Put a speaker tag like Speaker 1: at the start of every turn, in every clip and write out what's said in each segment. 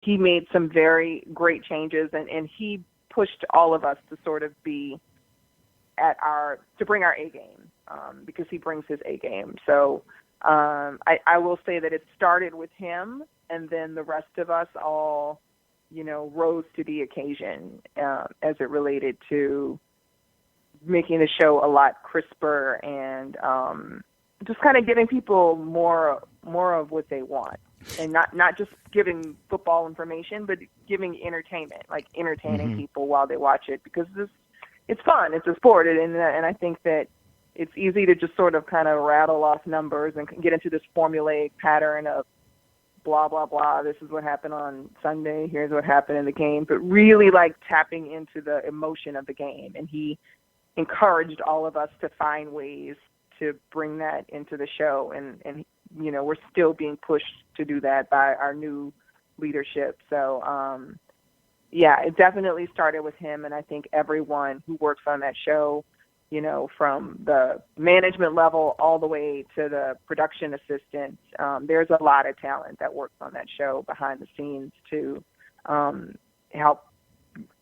Speaker 1: he made some very great changes, and he pushed all of us to sort of be to bring our A game, because he brings his A game. So I will say that it started with him, and then the rest of us all, rose to the occasion as it related to making the show a lot crisper and just kind of giving people more of what they want, and not just giving football information, but giving entertainment, like entertaining people while they watch it, because it's fun. It's a sport, and I think that it's easy to just sort of kind of rattle off numbers and get into this formulaic pattern of blah, blah, blah. This is what happened on Sunday. Here's what happened in the game. But really like tapping into the emotion of the game. And he encouraged all of us to find ways to bring that into the show. And we're still being pushed to do that by our new leadership. So, it definitely started with him. And I think everyone who works on that show, from the management level all the way to the production assistants, there's a lot of talent that works on that show behind the scenes to help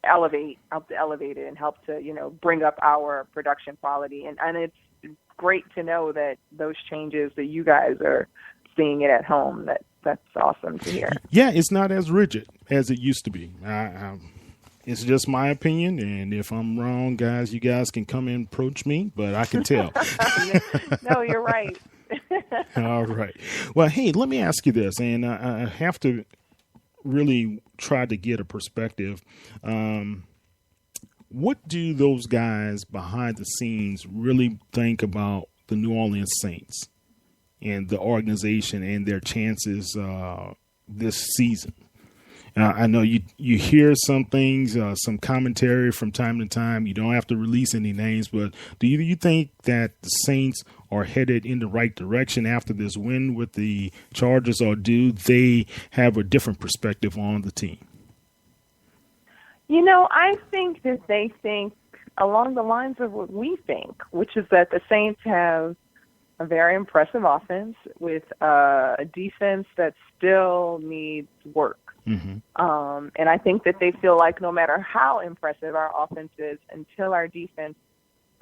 Speaker 1: elevate it and help to, bring up our production quality. And it's great to know that those changes that you guys are seeing it at home, that's awesome to hear.
Speaker 2: Yeah, it's not as rigid as it used to be. It's just my opinion, and if I'm wrong, guys, you guys can come and approach me, but I can tell.
Speaker 1: No, you're right.
Speaker 2: All right. Well, hey, let me ask you this, and I have to really try to get a perspective. What do those guys behind the scenes really think about the New Orleans Saints and the organization and their chances this season? I know you hear some things, some commentary from time to time. You don't have to release any names, but do you think that the Saints are headed in the right direction after this win with the Chargers, or do they have a different perspective on the team?
Speaker 1: I think that they think along the lines of what we think, which is that the Saints have a very impressive offense with a defense that still needs work. Mm-hmm. And I think that they feel like no matter how impressive our offense is, until our defense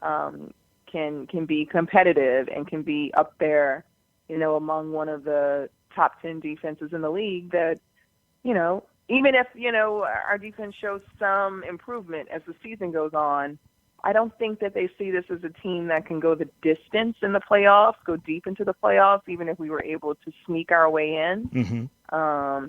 Speaker 1: can be competitive and can be up there, among one of the top 10 defenses in the league, that, even if, our defense shows some improvement as the season goes on, I don't think that they see this as a team that can go the distance in the playoffs, go deep into the playoffs, even if we were able to sneak our way in. Mm-hmm.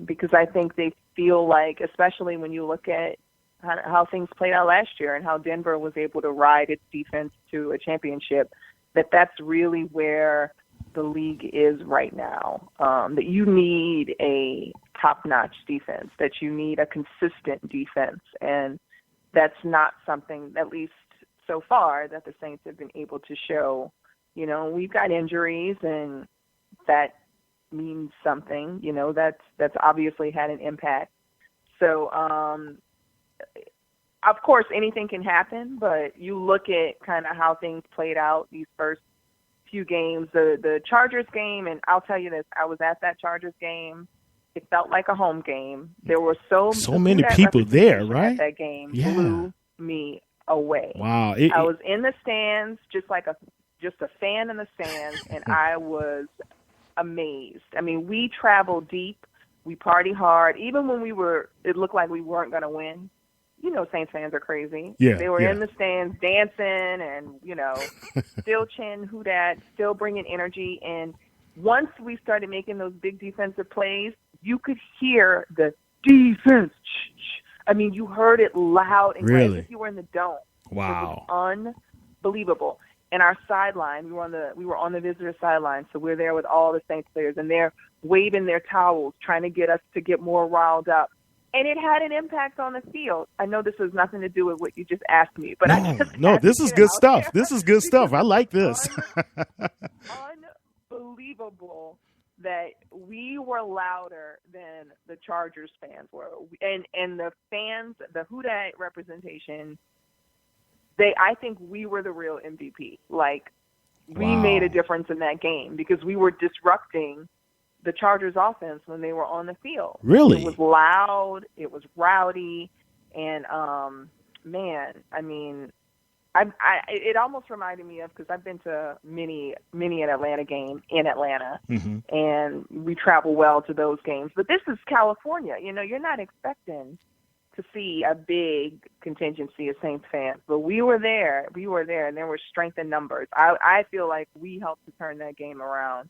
Speaker 1: Because I think they feel like, especially when you look at how things played out last year and how Denver was able to ride its defense to a championship, that's really where the league is right now. That you need a top-notch defense, that you need a consistent defense. And that's not something, at least so far, that the Saints have been able to show. We've got injuries, and that means something. That's obviously had an impact. So, of course, anything can happen, but you look at kind of how things played out these first few games. The Chargers game, and I'll tell you this, I was at that Chargers game. It felt like a home game. There were so
Speaker 2: many people there, right?
Speaker 1: That game blew me away.
Speaker 2: Wow.
Speaker 1: I was in the stands, just a fan in the stands, and I was amazed. I mean, we traveled deep. We party hard. Even when it looked like we weren't going to win. Saints fans are crazy.
Speaker 2: Yeah,
Speaker 1: they were in the stands dancing and, still chanting who dat, still bringing energy. And once we started making those big defensive plays, you could hear the defense. I mean, you heard it loud and clear. As if you were in the dome.
Speaker 2: Wow.
Speaker 1: It was unbelievable. And our sideline, we were on the visitor sideline, so we're there with all the Saints players, and they're waving their towels, trying to get us to get more riled up. And it had an impact on the field. I know this has nothing to do with what you just asked me, but
Speaker 2: this is good stuff. This is good stuff. I like this.
Speaker 1: Unbelievable that we were louder than the Chargers fans were, and the fans, the Who Dat representation. I think we were the real MVP. Like, we made a difference in that game because we were disrupting the Chargers offense when they were on the field.
Speaker 2: Really?
Speaker 1: It was loud. It was rowdy. And, man, I mean, it almost reminded me of, because I've been to many an Atlanta game in Atlanta, and we travel well to those games. But this is California. You know, you're not expecting to see a big contingency of Saints fans. But we were there, and there was strength in numbers. I feel like we helped to turn that game around.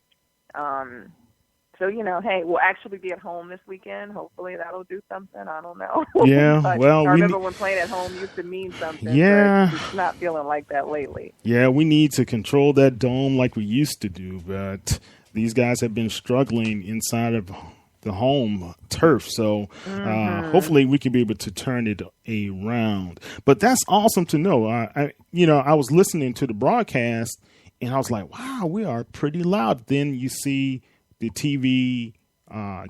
Speaker 1: So, you know, hey, we'll actually be at home this weekend. Hopefully that'll do something. I don't know.
Speaker 2: Yeah, well,
Speaker 1: I remember when playing at home used to mean something.
Speaker 2: Yeah.
Speaker 1: But it's not feeling like that lately.
Speaker 2: Yeah, we need to control that dome like we used to do. But these guys have been struggling inside of the home turf. So hopefully we can be able to turn it around. But that's awesome to know. I was listening to the broadcast, and I was like, wow, we are pretty loud. Then you see the TV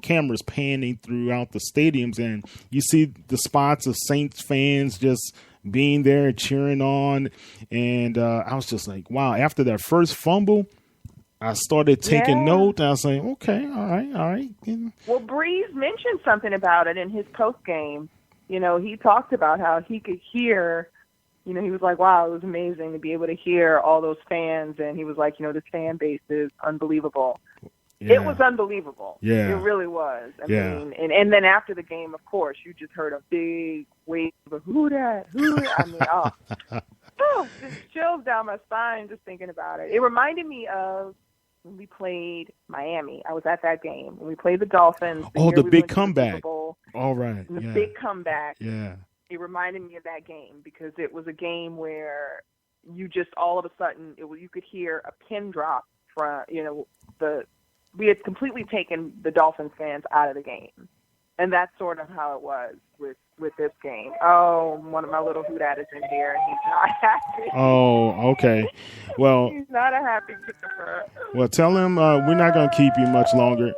Speaker 2: cameras panning throughout the stadiums, and you see the spots of Saints fans just being there cheering on. And I was just like, wow. After that first fumble, I started taking note. I was like, okay, all right.
Speaker 1: Well, Breeze mentioned something about it in his post game. You know, he talked about how he could hear. You know, he was like, wow, it was amazing to be able to hear all those fans. And he was like, you know, this fan base is unbelievable. Yeah. It was unbelievable. Yeah. It really was. I mean, and then after the game, of course, you just heard a big wave of who that? I mean, just chills down my spine just thinking about it. It reminded me of when we played Miami. I was at that game. When we played the Dolphins.
Speaker 2: The big comeback. All right.
Speaker 1: The big comeback.
Speaker 2: Yeah.
Speaker 1: It reminded me of that game because it was a game where you just all of a sudden, you could hear a pin drop from, you know, we had completely taken the Dolphins fans out of the game. And that's sort of how it was with this game. Oh, one of my little hoodat is in here, and he's not happy.
Speaker 2: Oh, okay. Well,
Speaker 1: he's not a happy camper.
Speaker 2: Well, tell him we're not going to keep you much longer.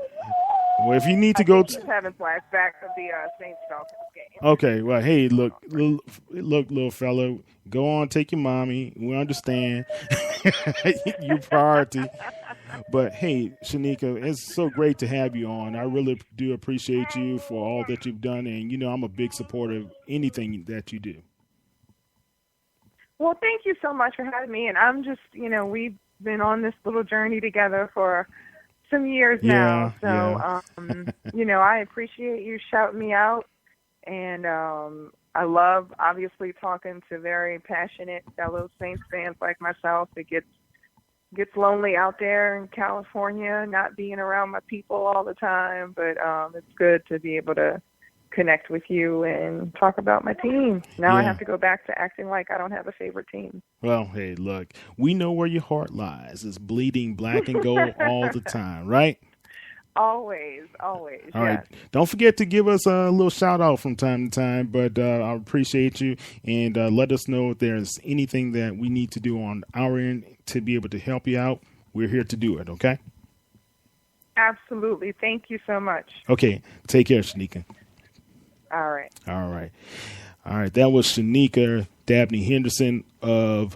Speaker 2: Well, if you need to go,
Speaker 1: he's having flashbacks of the Saints Dolphins game.
Speaker 2: Okay. Well, hey, look, little fella, go on, take your mommy. We understand your priority. But hey, Shaneika, it's so great to have you on. I really do appreciate you for all that you've done, and you know I'm a big supporter of anything that you do.
Speaker 1: Well, thank you so much for having me, and I'm just, you know, we've been on this little journey together for some years now, so you know, I appreciate you shouting me out, and I love obviously talking to very passionate fellow Saints fans like myself. It gets lonely out there in California, not being around my people all the time, but it's good to be able to connect with you and talk about my team. Now I have to go back to acting like I don't have a favorite team.
Speaker 2: Well, hey, look, we know where your heart lies. It's bleeding black and gold all the time, right?
Speaker 1: Always. All
Speaker 2: right. Don't forget to give us a little shout out from time to time, but I appreciate you, and let us know if there's anything that we need to do on our end to be able to help you out. We're here to do it. Okay.
Speaker 1: Absolutely. Thank you so much.
Speaker 2: Okay. Take care, Shaneika.
Speaker 1: All right.
Speaker 2: That was Shaneika Dabney-Henderson of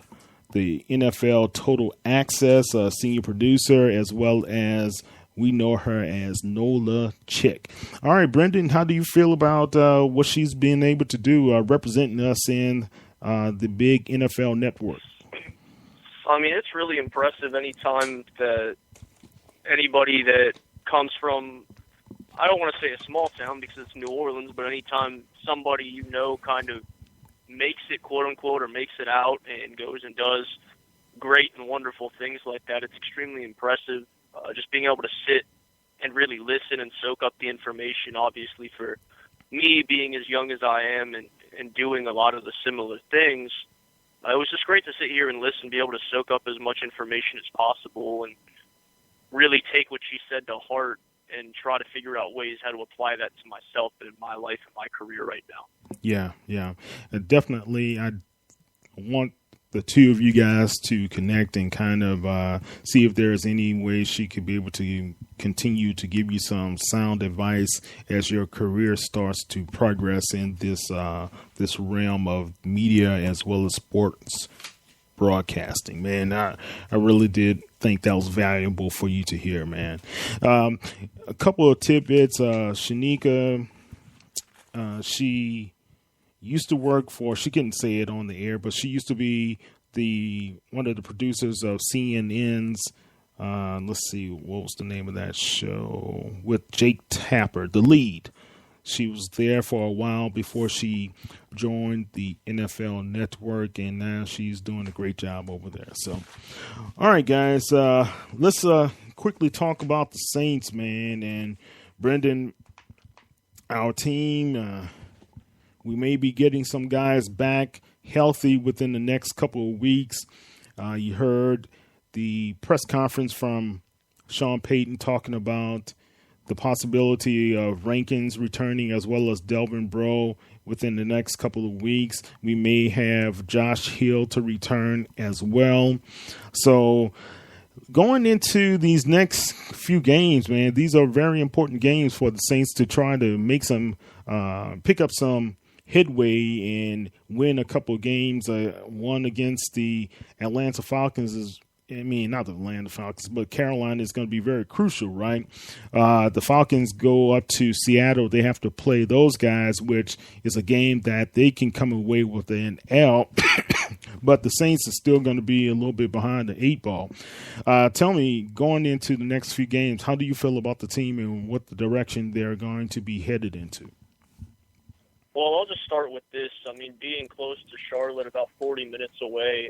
Speaker 2: the NFL Total Access, senior producer, as well as we know her as NOLA Chick. All right, Brendan, how do you feel about what she's been able to do representing us in the big NFL network?
Speaker 3: I mean, it's really impressive anytime that anybody that comes from, I don't want to say a small town because it's New Orleans, but anytime somebody you know kind of makes it, quote unquote, or makes it out and goes and does great and wonderful things like that, it's extremely impressive. Just being able to sit and really listen and soak up the information, obviously for me being as young as I am and doing a lot of the similar things, it was just great to sit here and listen, be able to soak up as much information as possible and really take what she said to heart and try to figure out ways how to apply that to myself and in my life and my career right now.
Speaker 2: Yeah. Definitely, I want the two of you guys to connect and kind of see if there's any way she could be able to continue to give you some sound advice as your career starts to progress in this realm of media as well as sports broadcasting, man. I really did think that was valuable for you to hear, man. A couple of tidbits. Shaneika, she used to work for, she couldn't say it on the air, but she used to be one of the producers of CNN's, let's see, what was the name of that show? With Jake Tapper, The Lead. She was there for a while before she joined the NFL Network, and now she's doing a great job over there. So, all right, guys, let's quickly talk about the Saints, man. And Brendan, our team, we may be getting some guys back healthy within the next couple of weeks. You heard the press conference from Sean Payton talking about the possibility of Rankins returning as well as Delvin Breaux within the next couple of weeks. We may have Josh Hill to return as well. So going into these next few games, man, these are very important games for the Saints to try to make some, pick up some headway and win a couple of games. One against the Atlanta Falcons is, not the Atlanta Falcons, but Carolina is going to be very crucial, right? The Falcons go up to Seattle. They have to play those guys, which is a game that they can come away with an L. But the Saints are still going to be a little bit behind the 8 ball. Tell me, going into the next few games, how do you feel about the team and what the direction they're going to be headed into?
Speaker 3: Well, I'll just start with this. Being close to Charlotte, about 40 minutes away,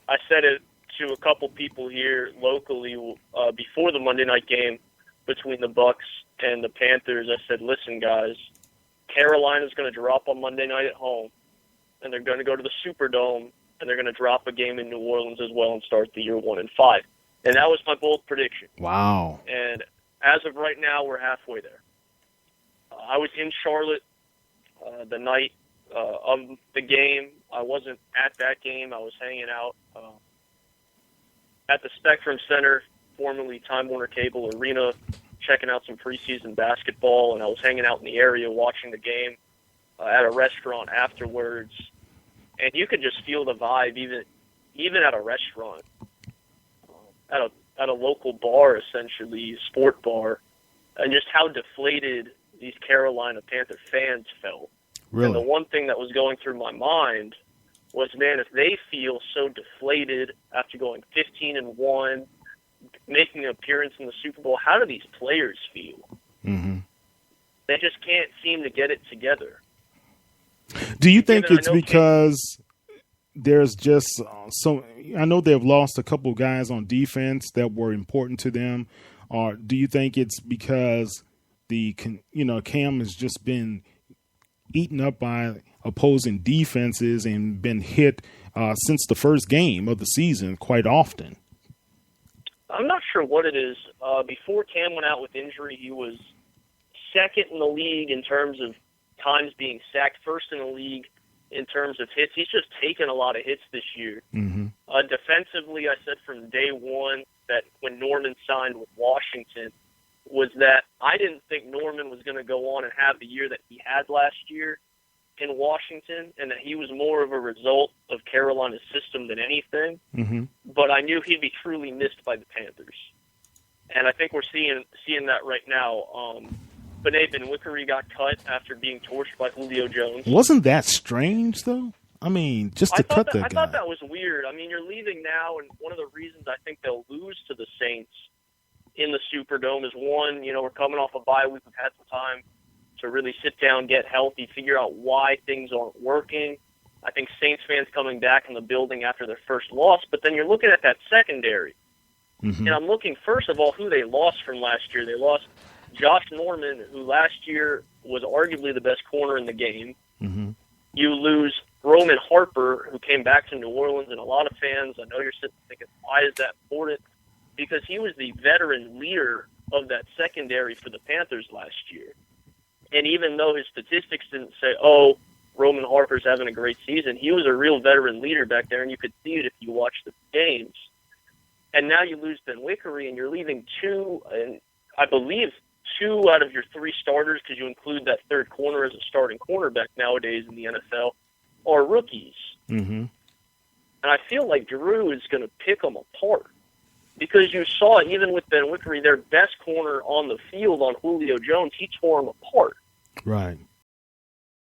Speaker 3: I said it to a couple people here locally before the Monday night game between the Bucs and the Panthers. I said, listen, guys, Carolina's going to drop on Monday night at home, and they're going to go to the Superdome, and they're going to drop a game in New Orleans as well and start the year 1-5. And that was my bold prediction.
Speaker 2: Wow.
Speaker 3: And as of right now, we're halfway there. I was in Charlotte the night of the game. I wasn't at that game. I was hanging out at the Spectrum Center, formerly Time Warner Cable Arena, checking out some preseason basketball, and I was hanging out in the area watching the game at a restaurant afterwards. And you could just feel the vibe even at a restaurant, at a local bar, essentially, sport bar, and just how deflated these Carolina Panther fans felt.
Speaker 2: Really?
Speaker 3: And the one thing that was going through my mind was, man, if they feel so deflated after going 15-1, making an appearance in the Super Bowl, how do these players feel?
Speaker 2: Mm-hmm.
Speaker 3: They just can't seem to get it together.
Speaker 2: Do you think it's because there's just so? I know they've lost a couple of guys on defense that were important to them, or do you think it's because Cam has just been eaten up by opposing defenses and been hit since the first game of the season quite often?
Speaker 3: I'm not sure what it is. Before Cam went out with injury, he was second in the league in terms of times being sacked, first in the league in terms of hits. He's just taken a lot of hits this year.
Speaker 2: Mm-hmm.
Speaker 3: Defensively, I said from day one that when Norman signed with Washington was that I didn't think Norman was going to go on and have the year that he had last year in Washington, and that he was more of a result of Carolina's system than anything.
Speaker 2: Mm-hmm.
Speaker 3: But I knew he'd be truly missed by the Panthers. And I think we're seeing that right now. Benet Benwickery got cut after being torched by Julio Jones.
Speaker 2: Wasn't that strange, though? Just to cut that guy.
Speaker 3: I thought that was weird. You're leaving now, and one of the reasons I think they'll lose to the Saints in the Superdome is, one, we're coming off a bye week. We've had some time to really sit down, get healthy, figure out why things aren't working. I think Saints fans coming back in the building after their first loss, but then you're looking at that secondary.
Speaker 2: Mm-hmm.
Speaker 3: And I'm looking, first of all, who they lost from last year. They lost Josh Norman, who last year was arguably the best corner in the game.
Speaker 2: Mm-hmm.
Speaker 3: You lose Roman Harper, who came back to New Orleans, and a lot of fans, I know you're sitting thinking, why is that important? Because he was the veteran leader of that secondary for the Panthers last year. And even though his statistics didn't say, Roman Harper's having a great season, he was a real veteran leader back there, and you could see it if you watched the games. And now you lose Benwickery, and you're leaving two out of your three starters, because you include that third corner as a starting cornerback nowadays in the NFL, are rookies.
Speaker 2: Mm-hmm.
Speaker 3: And I feel like Drew is going to pick them apart. Because you saw it even with Ben Wickery, their best corner on the field on Julio Jones, he tore him apart.
Speaker 2: Right.